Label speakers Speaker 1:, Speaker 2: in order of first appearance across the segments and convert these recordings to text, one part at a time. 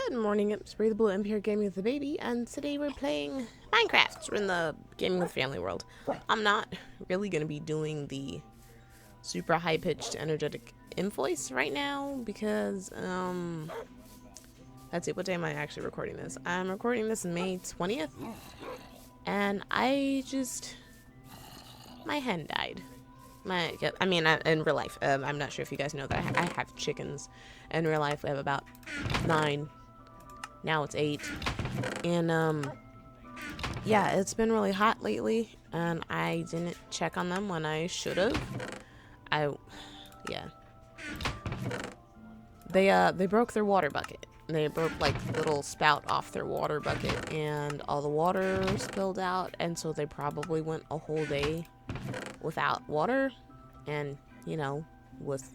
Speaker 1: Good morning, it's breetheblueimp here gaming with the baby, and today we're playing Minecraft. We're in the gaming with family world. I'm not really going to be doing the super high-pitched energetic imp voice right now because, let's see, what day am I actually recording this? I'm recording this May 20th, and my hen died. In real life. I'm not sure if you guys know that I have chickens. In real life, we have about 9. Now it's 8. And, yeah, it's been really hot lately, and I didn't check on them when I should have. They broke their water bucket. They broke, like, the little spout off their water bucket, and all the water spilled out, and so they probably went a whole day without water. And, you know, with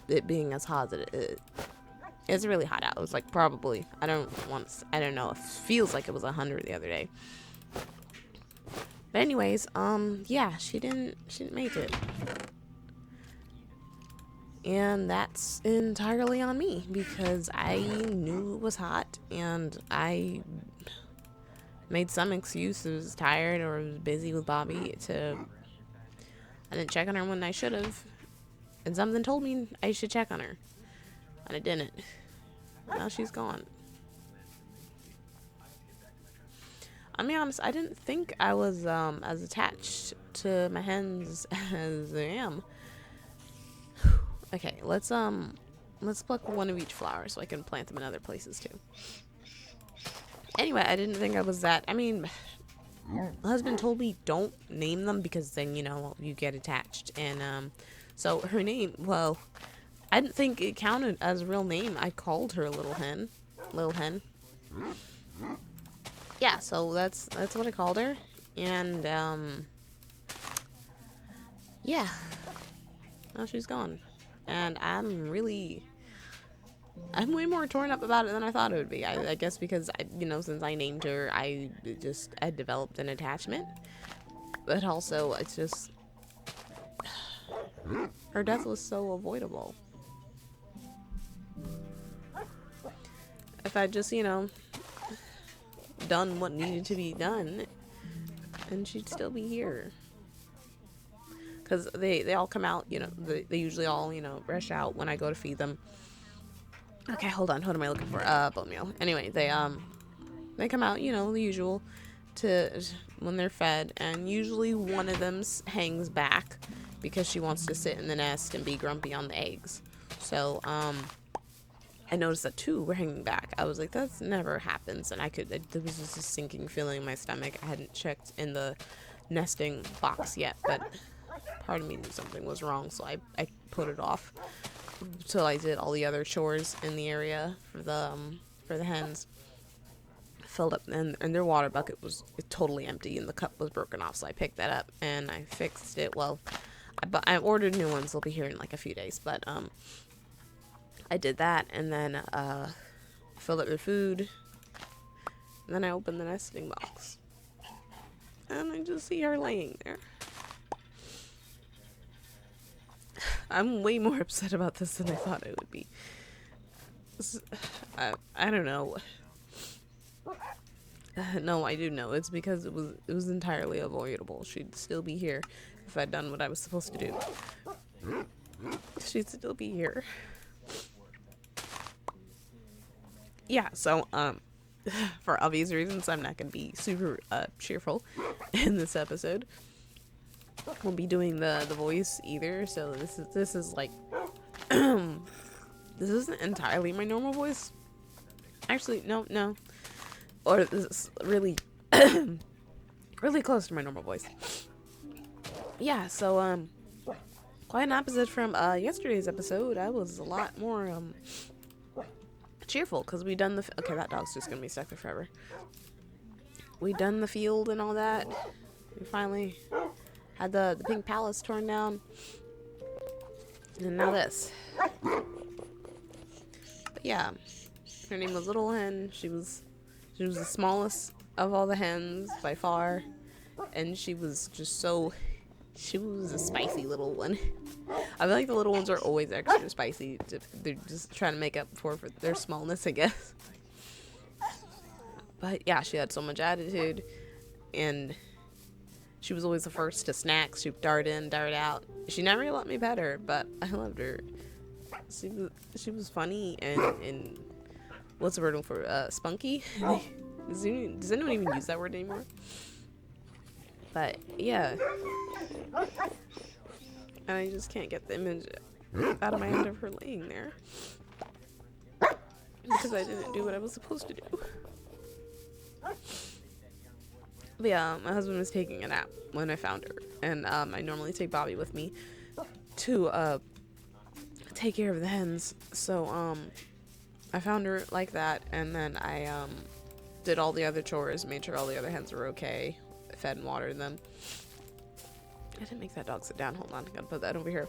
Speaker 1: it being as hot as it's really hot out. It was like probably, I don't know, it feels like it was 100 the other day. But anyways, yeah, she didn't make it. And that's entirely on me because I knew it was hot and I made some excuse. I was tired or was busy with Bobbi I didn't check on her when I should have. And something told me I should check on her. And I didn't. Now she's gone. I'll be honest, I didn't think I was as attached to my hens as I am. Okay, let's pluck one of each flower so I can plant them in other places too. Anyway, I didn't think I was that. I mean, my husband told me don't name them because then, you know, you get attached. And so her name, well, I didn't think it counted as a real name. I called her Lil Hen. Lil Hen. Yeah, so that's what I called her. And yeah. Now she's gone. And I'm way more torn up about it than I thought it would be. I guess because since I named her, I developed an attachment. But also, it's just her death was so avoidable. If I just, done what needed to be done, and she'd still be here. Because they all come out, they usually all, rush out when I go to feed them. Okay, hold on, what am I looking for? Bone meal. Anyway, they come out, the usual, to when they're fed, and usually one of them hangs back because she wants to sit in the nest and be grumpy on the eggs. So, I noticed that 2 were hanging back. I was like, that's never happens. And there was just a sinking feeling in my stomach. I hadn't checked in the nesting box yet, but part of me knew something was wrong, so I put it off till I did all the other chores in the area for the hens. Filled up, and their water bucket was totally empty, and the cup was broken off, so I picked that up, and I fixed it. Well, I ordered new ones. They'll be here in like a few days, but, I did that, and then, filled up their food, and then I opened the nesting box, and I just see her laying there. I'm way more upset about this than I thought I would be. I don't know. No, I do know. It's because it was entirely avoidable. She'd still be here if I'd done what I was supposed to do. She'd still be here. Yeah, so, for obvious reasons, I'm not going to be super, cheerful in this episode. Won't be doing the voice either, so this is like, this isn't entirely my normal voice. Actually, no. Or this is really, really close to my normal voice. Yeah, so, quite an opposite from, yesterday's episode. I was a lot more, cheerful because we done okay, that dog's just gonna be stuck there forever. We done the field and all that. We finally had the pink palace torn down, and now this. But yeah, her name was Lil Hen. She was the smallest of all the hens by far, and she was a spicy little one. I feel like the little ones are always extra spicy. They're just trying to make up for their smallness, I guess. But yeah, she had so much attitude, and she was always the first to snacks. She'd dart in, dart out. She never let me pet her, but I loved her. She was funny and what's the word for spunky? Does anyone even use that word anymore? But yeah, and I just can't get the image out of my head of her laying there because I didn't do what I was supposed to do. But yeah, my husband was taking a nap when I found her, and I normally take Bobbi with me to take care of the hens. So I found her like that, and then I did all the other chores, made sure all the other hens were okay, fed and watered them. I didn't make that dog sit down. Hold on, I gotta put that over here.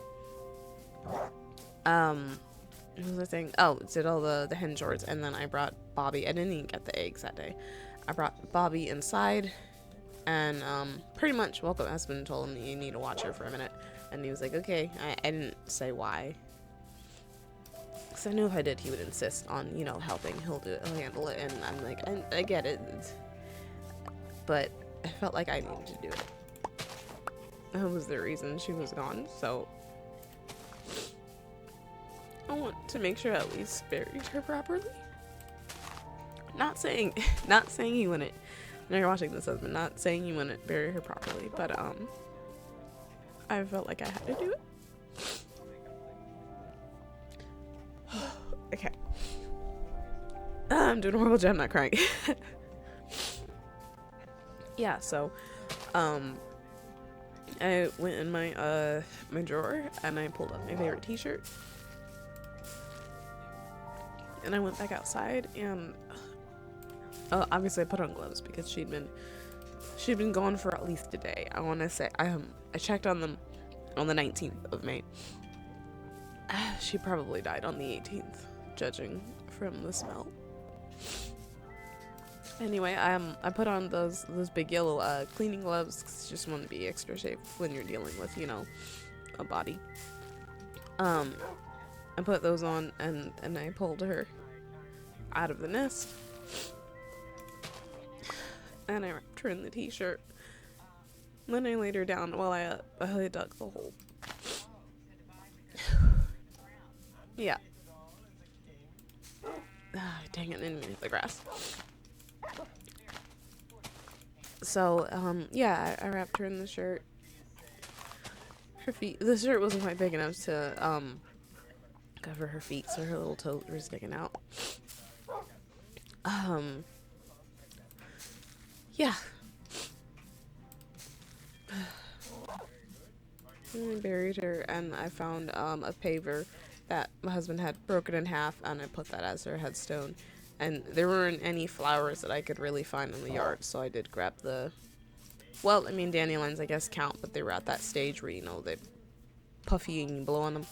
Speaker 1: What was I saying? Oh, did all the hen chores, and then I brought Bobbi. I didn't even get the eggs that day. I brought Bobbi inside, and pretty much woke up my husband and told him you need to watch her for a minute, and he was like, okay. I didn't say why, because I knew if I did, he would insist on, you know, helping. He'll handle it, and I'm like, I get it, but I felt like I needed to do it. That was the reason she was gone, so I want to make sure I at least buried her properly. Not saying you wouldn't. Now you're watching this, husband. Not saying you wouldn't bury her properly, but I felt like I had to do it. Okay. I'm doing a horrible job not crying. Yeah, so I went in my my drawer and I pulled up my favorite t-shirt. And I went back outside and obviously I put on gloves because she'd been gone for at least a day. I want to say I checked on them on the 19th of May. She probably died on the 18th, judging from the smell. Anyway, I put on those big yellow cleaning gloves because I just want to be extra safe when you're dealing with, you know, a body. I put those on and I pulled her out of the nest. And I wrapped her in the t-shirt. Then I laid her down while I dug the hole. Yeah. Dang it, I didn't mean to hit the grass. So, yeah, I wrapped her in the shirt. Her feet, the shirt wasn't quite big enough to, cover her feet, so her little toes were sticking out. Yeah. I buried her, and I found, a paver that my husband had broken in half, and I put that as her headstone. And there weren't any flowers that I could really find in the yard, so I did grab well, I mean, dandelions, I guess, count, but they were at that stage where, you know, they're puffy and you blow on them.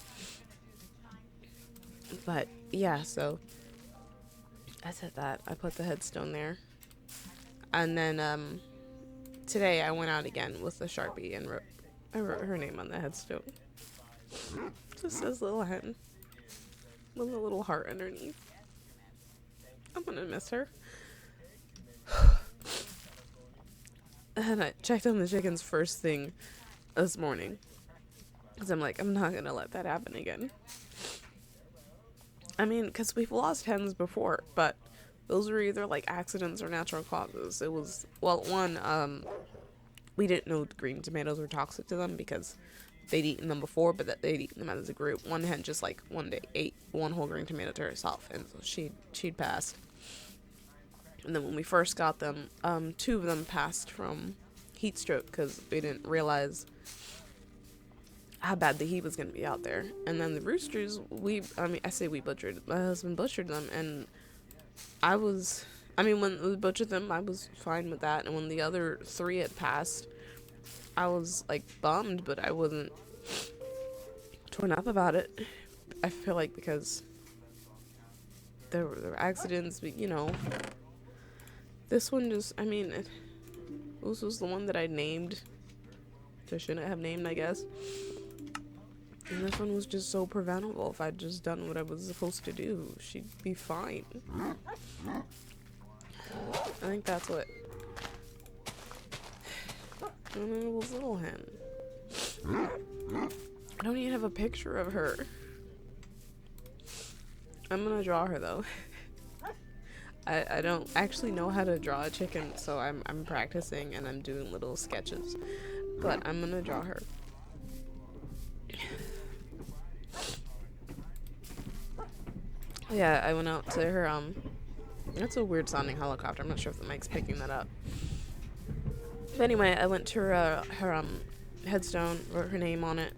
Speaker 1: But, yeah, so I said that. I put the headstone there. And then, today I went out again with the Sharpie and I wrote her name on the headstone. It just says Lil Hen with a little heart underneath. I'm gonna miss her. And I checked on the chickens first thing this morning, because I'm like, I'm not gonna let that happen again. I mean, because we've lost hens before, but those were either like accidents or natural causes. It was, well, one, we didn't know the green tomatoes were toxic to them because they'd eaten them before, but that they'd eaten them as a group. One hen just like one day ate one whole green tomato to herself, and so she'd passed. And then when we first got them, 2 of them passed from heat stroke because we didn't realize how bad the heat was going to be out there. And then the roosters, I say we butchered, my husband butchered them, and when we butchered them, I was fine with that. And when the other 3 had passed, I was like bummed, but I wasn't torn up about it. I feel like because there were accidents, but, you know, this one just, this was the one that I named. I shouldn't have named, I guess. And this one was just so preventable. If I'd just done what I was supposed to do, she'd be fine. I think that's what. And then it was Lil Hen. I don't even have a picture of her. I'm gonna draw her though. I don't actually know how to draw a chicken, so I'm practicing and I'm doing little sketches. But I'm gonna draw her. Yeah, I went out to her, that's a weird sounding helicopter. I'm not sure if the mic's picking that up. But anyway, I went to her headstone, wrote her name on it.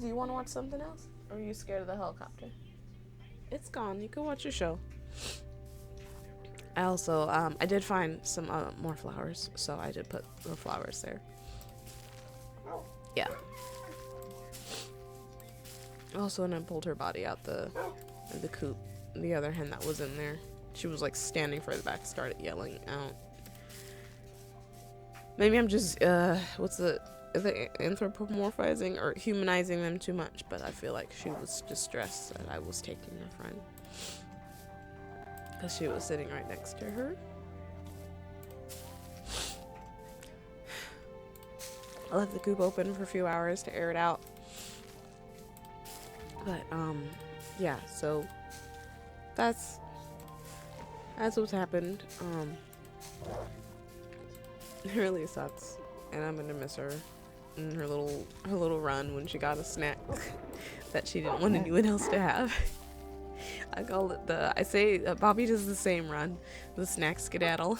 Speaker 1: Do you want to watch something else? Or are you scared of the helicopter? It's gone. You can watch your show. I also, I did find some more flowers, so I did put the flowers there. Yeah. Also, when I pulled her body out the coop, the other hen that was in there, she was like standing further back, started yelling out. Maybe I'm just, is it anthropomorphizing or humanizing them too much, but I feel like she was distressed that I was taking her friend. Because she was sitting right next to her. I left the coop open for a few hours to air it out. But, yeah, so that's what's happened. It really sucks, and I'm gonna miss her and her little run when she got a snack that she didn't want anyone else to have. I call it Bobbi does the same run, the snack skedaddle.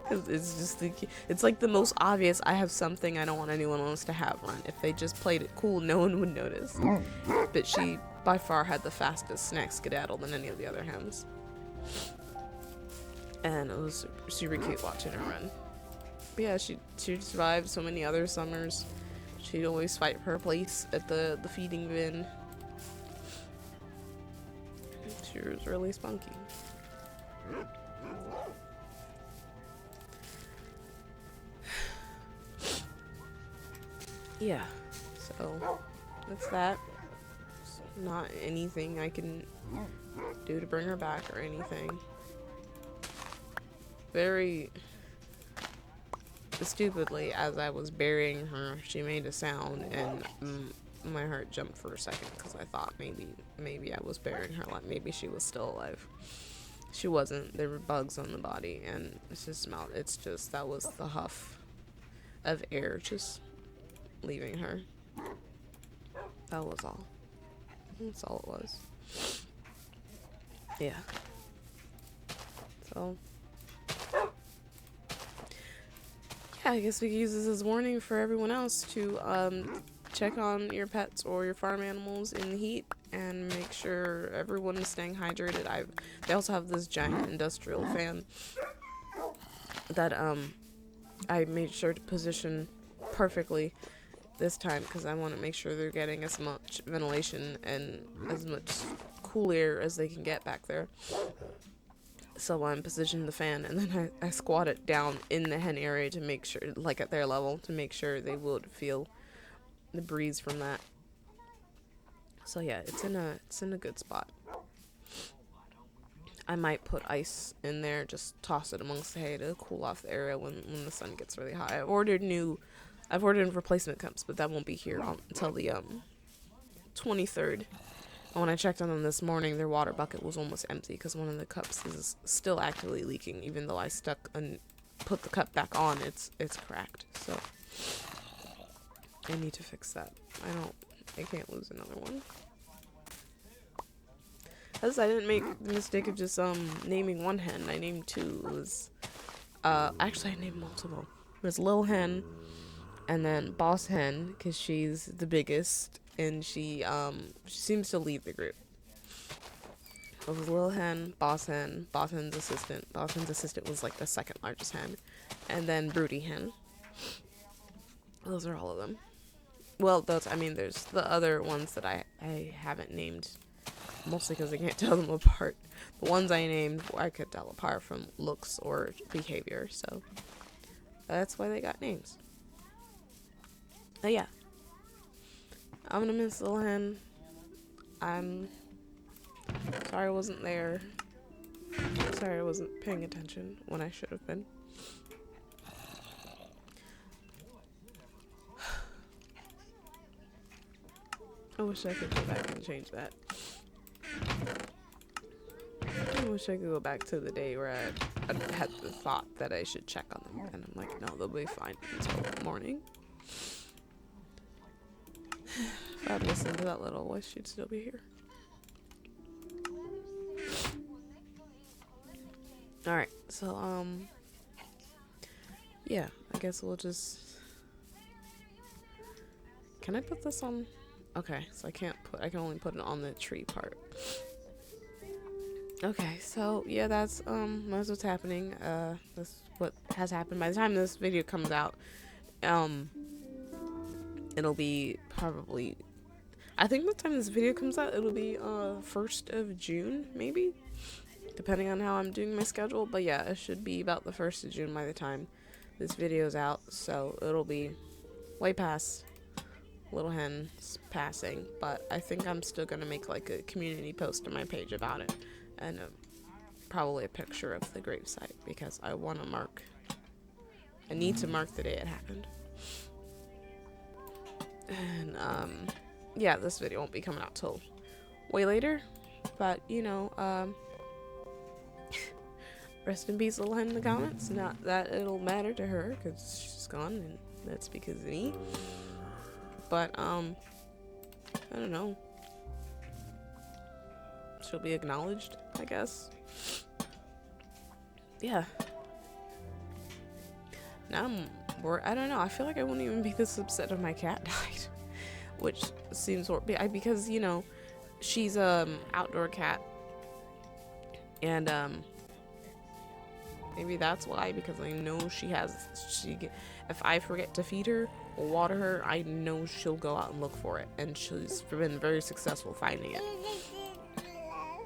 Speaker 1: Cause it's just it's like the most obvious I have something I don't want anyone else to have run. If they just played it cool, no one would notice. But she by far had the fastest snack skedaddle than any of the other hens. And it was super cute watching her run. But yeah, she survived so many other summers. She'd always fight for her place at the feeding bin. She was really spunky. Yeah, so that's that. It's not anything I can do to bring her back or anything. Very stupidly, as I was burying her, she made a sound, and my heart jumped for a second because I thought maybe I was burying her, like maybe she was still alive. She wasn't. There were bugs on the body, and it's just smelled. It's just that was the huff of air just leaving her. That was all. That's all it was. Yeah. So yeah, I guess we can use this as a warning for everyone else to check on your pets or your farm animals in the heat and make sure everyone is staying hydrated. They also have this giant industrial fan that I made sure to position perfectly this time because I want to make sure they're getting as much ventilation and as much cool air as they can get back there. So I'm positioning the fan, and then I squat it down in the hen area to make sure, like at their level, to make sure they would feel the breeze from that. So yeah, it's in a good spot. I might put ice in there, just toss it amongst the hay to cool off the area when the sun gets really hot. I've ordered replacement cups, but that won't be here until the 23rd. And when I checked on them this morning, their water bucket was almost empty because one of the cups is still actively leaking. Even though I stuck and put the cup back on, it's cracked. So I need to fix that. I can't lose another one. As I didn't make the mistake of just naming one hen. I named two. It was actually I named multiple. It was Lil Hen, and then Boss Hen because she's the biggest. And she seems to lead the group. It was Lil Hen, Boss Hen, Boss Hen's assistant. Boss Hen's assistant was like the second largest hen. And then Broody Hen. Those are all of them. Well, there's the other ones that I haven't named. Mostly because I can't tell them apart. The ones I named, I could tell apart from looks or behavior. So that's why they got names. But yeah. I'm gonna miss Lil Hen. I'm sorry I wasn't there. Sorry, I wasn't paying attention when I should have been. I wish I could go back and change that. I wish I could go back to the day where I had the thought that I should check on them. And I'm like, no, they'll be fine until morning. If I'd listened to that little voice, she'd still be here. Alright, so, yeah, I guess we'll just... Can I put this on? Okay, so I can only put it on the tree part. Okay, so yeah, that's what's happening. That's what has happened. By the time this video comes out, it'll be probably, I think by the time this video comes out, it'll be 1st of June, maybe, depending on how I'm doing my schedule. But yeah, it should be about the 1st of June by the time this video's out, so it'll be way past Lil Hen's passing. But I think I'm still gonna make like a community post on my page about it, and probably a picture of the gravesite, because I need to mark the day it happened. And yeah, this video won't be coming out till way later, but you know, rest in peace, Lil Hen, in the comments. Not that it'll matter to her, because she's gone, and that's because of me. But I don't know. She'll be acknowledged, I guess. Yeah. Now I don't know. I feel like I wouldn't even be this upset if my cat died, which seems because you know, she's outdoor cat, and maybe that's why, because I know if I forget to feed her or water her, I know she'll go out and look for it, and she's been very successful finding it.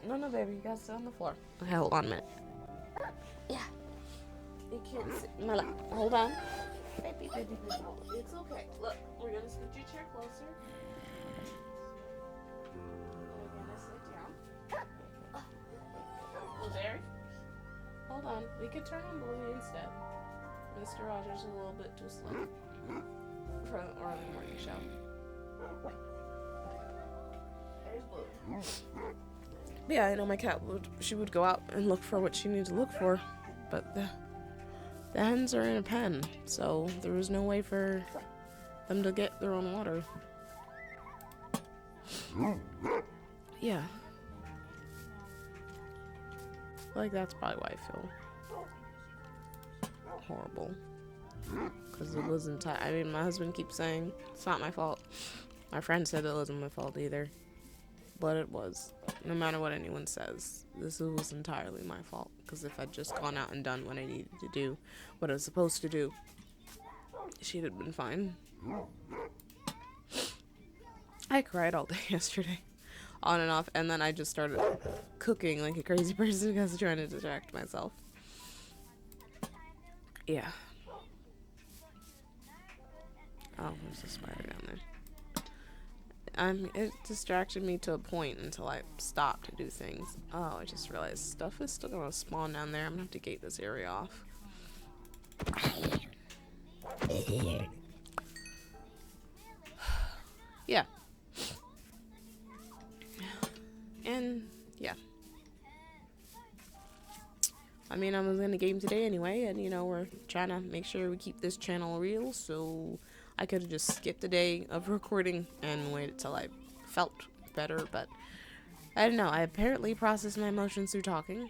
Speaker 1: No, baby, you gotta sit on the floor. Okay, hold on a minute. Yeah. You can't sit in my lap. Hold on. Baby. It's okay. Look, we're gonna scoot your chair closer. We're gonna sit down. Blueberry. Hold on. We could turn on Bluey instead. Mr. Rogers is a little bit too slow for the early morning show. There's Blue. Yeah, I know my cat would go out and look for what she needed to look for, but the hens are in a pen, so there was no way for them to get their own water. Yeah. I feel like that's probably why I feel horrible. Because it wasn't, I mean, my husband keeps saying it's not my fault. My friend said it wasn't my fault either. But it was. No matter what anyone says, this was entirely my fault. Because if I'd just gone out and done what I needed to do, what I was supposed to do, she'd have been fine. I cried all day yesterday, on and off, and then I just started cooking like a crazy person because I was trying to distract myself. Yeah. Oh, there's a spider down there. It distracted me to a point until I stopped to do things. Oh, I just realized stuff is still gonna spawn down there. I'm gonna have to gate this area off. Yeah. And, yeah. I mean, I was in the game today anyway, and, you know, we're trying to make sure we keep this channel real, so I could have just skipped a day of recording and waited till I felt better, but I don't know. I apparently process my emotions through talking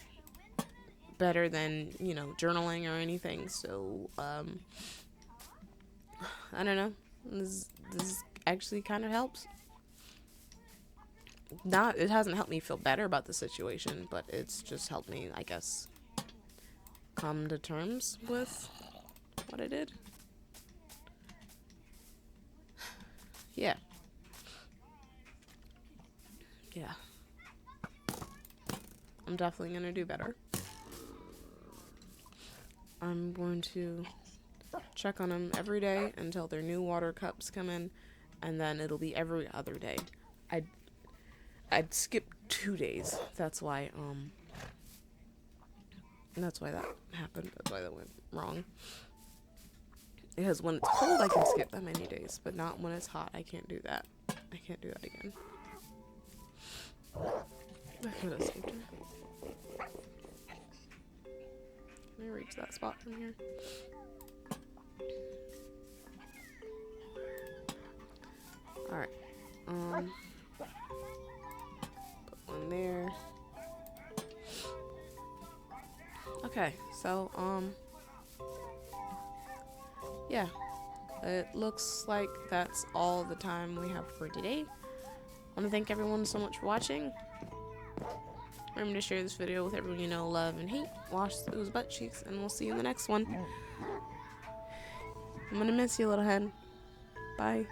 Speaker 1: better than, you know, journaling or anything, so, I don't know. This actually kind of helps. It hasn't helped me feel better about the situation, but it's just helped me, I guess, come to terms with what I did. Yeah. I'm definitely gonna do better. I'm going to check on them every day until their new water cups come in, and then it'll be every other day. I'd skip 2 days. That's why And that's why that happened. That's why that went wrong. Because when it's cold, I can skip that many days, but not when it's hot. I can't do that. I can't do that again. I could have saved her. Can I reach that spot from here? Alright. Put one there. Okay, so, yeah. It looks like that's all the time we have for today. I want to thank everyone so much for watching. Remember to share this video with everyone you know, love, and hate. Wash those butt cheeks, and we'll see you in the next one. I'm gonna miss you, Little Hen. Bye.